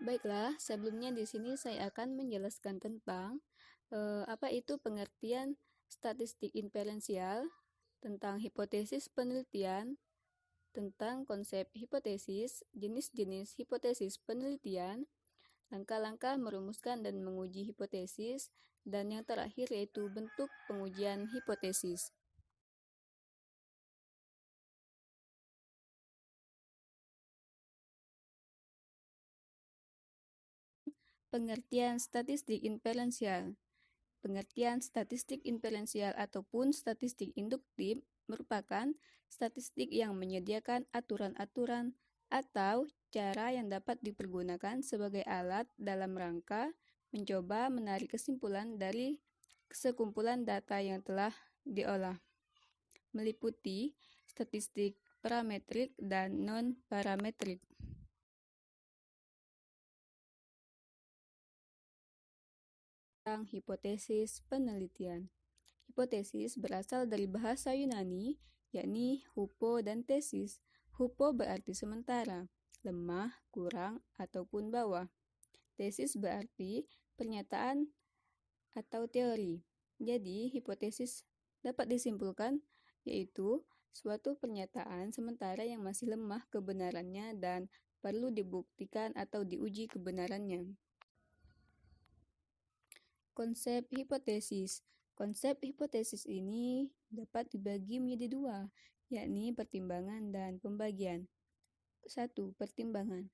Baiklah, sebelumnya di sini saya akan menjelaskan tentang apa itu pengertian statistik inferensial, tentang hipotesis penelitian, tentang konsep hipotesis, jenis-jenis hipotesis penelitian, langkah-langkah merumuskan dan menguji hipotesis, dan yang terakhir yaitu bentuk pengujian hipotesis. Pengertian statistik inferensial. Pengertian statistik inferensial ataupun statistik induktif merupakan statistik yang menyediakan aturan-aturan atau cara yang dapat dipergunakan sebagai alat dalam rangka mencoba menarik kesimpulan dari sekumpulan data yang telah diolah, meliputi statistik parametrik dan non-parametrik. Tentang hipotesis penelitian. Hipotesis berasal dari bahasa Yunani, yakni hupo dan tesis. Hupo berarti sementara, lemah, kurang, ataupun bawah. Tesis berarti pernyataan atau teori. Jadi, hipotesis dapat disimpulkan yaitu suatu pernyataan sementara yang masih lemah kebenarannya dan perlu dibuktikan atau diuji kebenarannya. Konsep hipotesis. Konsep hipotesis ini dapat dibagi menjadi dua, yakni pertimbangan dan pembagian. 1. Pertimbangan.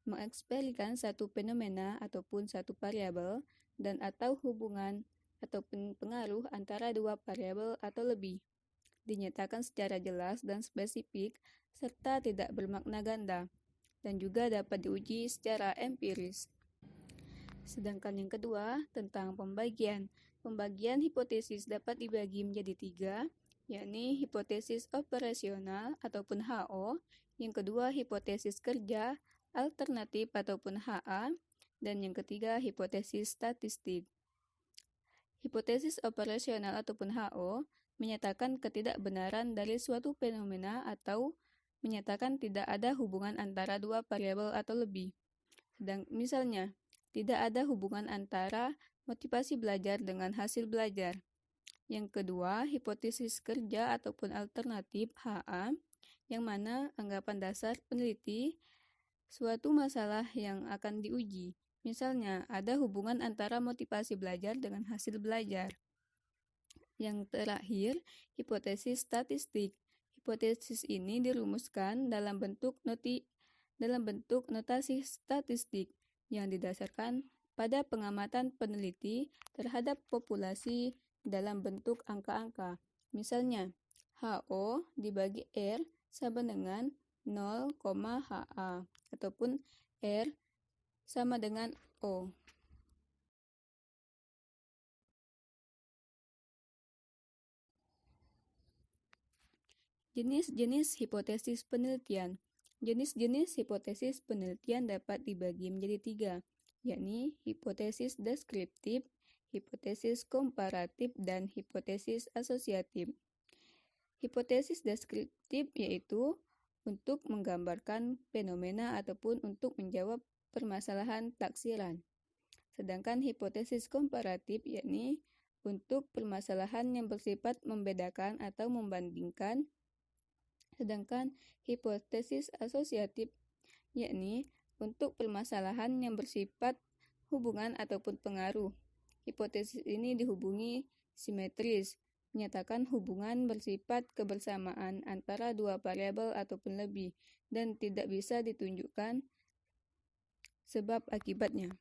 Mengekspresikan satu fenomena ataupun satu variabel dan atau hubungan ataupun pengaruh antara dua variabel atau lebih. Dinyatakan secara jelas dan spesifik serta tidak bermakna ganda dan juga dapat diuji secara empiris. Sedangkan yang kedua, tentang pembagian. Pembagian hipotesis dapat dibagi menjadi tiga, yakni hipotesis operasional ataupun HO, yang kedua hipotesis kerja, alternatif ataupun HA, dan yang ketiga hipotesis statistik. Hipotesis operasional ataupun HO menyatakan ketidakbenaran dari suatu fenomena atau menyatakan tidak ada hubungan antara dua variabel atau lebih. Misalnya, tidak ada hubungan antara motivasi belajar dengan hasil belajar. Yang kedua, hipotesis kerja ataupun alternatif HA, yang mana anggapan dasar peneliti suatu masalah yang akan diuji. Misalnya, ada hubungan antara motivasi belajar dengan hasil belajar. Yang terakhir, hipotesis statistik. Hipotesis ini dirumuskan dalam bentuk notasi statistik yang didasarkan pada pengamatan peneliti terhadap populasi dalam bentuk angka-angka. Misalnya, HO dibagi R sama dengan 0, HA ataupun R sama dengan O. Jenis-jenis hipotesis penelitian. Jenis-jenis hipotesis penelitian dapat dibagi menjadi tiga, yakni hipotesis deskriptif, hipotesis komparatif, dan hipotesis asosiatif. Hipotesis deskriptif yaitu untuk menggambarkan fenomena ataupun untuk menjawab permasalahan taksiran. Sedangkan hipotesis komparatif yakni untuk permasalahan yang bersifat membedakan atau membandingkan. Sedangkan hipotesis asosiatif yakni untuk permasalahan yang bersifat hubungan ataupun pengaruh. Hipotesis ini dihubungi simetris, menyatakan hubungan bersifat kebersamaan antara dua variabel ataupun lebih dan tidak bisa ditunjukkan sebab akibatnya.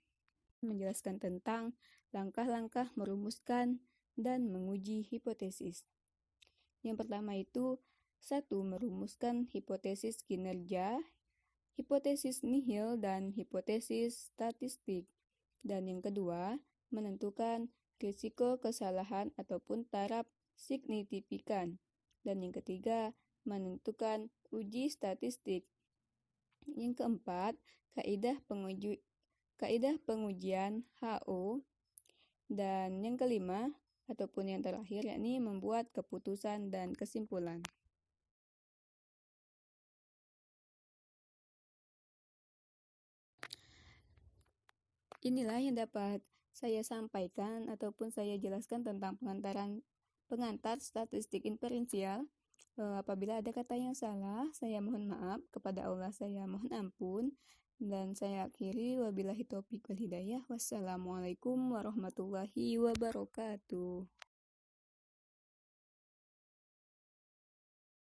Menjelaskan tentang langkah-langkah merumuskan dan menguji hipotesis. Yang pertama itu 1. Merumuskan hipotesis kinerja, hipotesis nihil, dan hipotesis statistik. Dan yang kedua, menentukan risiko kesalahan ataupun taraf signifikan. Dan yang ketiga, menentukan uji statistik. Yang keempat, kaidah pengujian HO. Dan yang kelima, ataupun yang terakhir, yakni membuat keputusan dan kesimpulan. Inilah yang dapat saya sampaikan ataupun saya jelaskan tentang pengantar statistik inferensial. Apabila ada kata yang salah, saya mohon maaf. Kepada Allah saya mohon ampun. Dan saya akhiri, wabillahi taufiq wal hidayah. Wassalamualaikum warahmatullahi wabarakatuh.